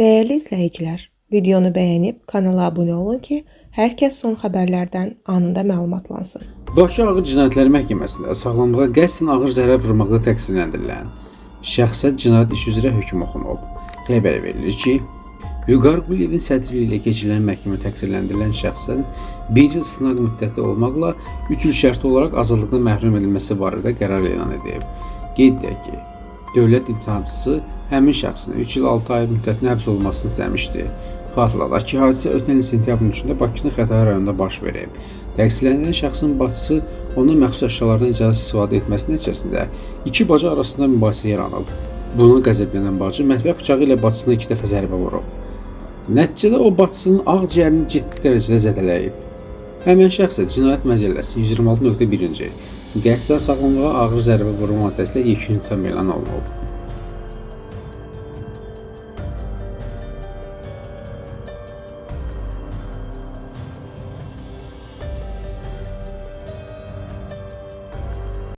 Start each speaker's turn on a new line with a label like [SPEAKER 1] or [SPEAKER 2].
[SPEAKER 1] Değerli izləyicilər, videonu bəyənib kanala abunə olun ki, hər kəs son xəbərlərdən anında məlumatlansın.
[SPEAKER 2] Bakı Ağır Cinayətlər Məhkəməsində sağlamlığa qəsdən ağır zərər vurmaqla təqsirləndirilən şəxsə cinayət işi üzrə hökm oxunub. Xəbər verilir ki, Vüqar Quliyevin sədrliyi ilə keçirilən məhkəmə təqsirləndirilən şəxsin 1 il sınaq müddəti olmaqla 3 il şərti olaraq azadlıqdan məhrum edilməsi barədə qərar elan edib. Qeyd edək ki, dövlət imtahançısı həmin şəxsin 3 il 6 ay müddətinə həbs olunmasını istəmişdi. Xatırladaq ki, hadisə ötən il sentyabrın 3-də Bakının Xətai rayonunda baş verib. Təqsirləndirilən şəxsin bacısı onun məxsus əşyalardan icazə istifadə etməsi nəticəsində iki bacı arasında mübahisə yaranıb. Buna qəzəblənən bacı mətbəx bıçağı ilə bacısına 2 dəfə zərbə vurub. Nəticədə o bacısının ağciyərini ciddi dərəcədə zədələyib. Həmin şəxsə Cinayət Məcəlləsinin 126.1-ci qəsdən sağlamlığa ağır zərbə vurma maddəsi ilə yekun ittiham elan olunub.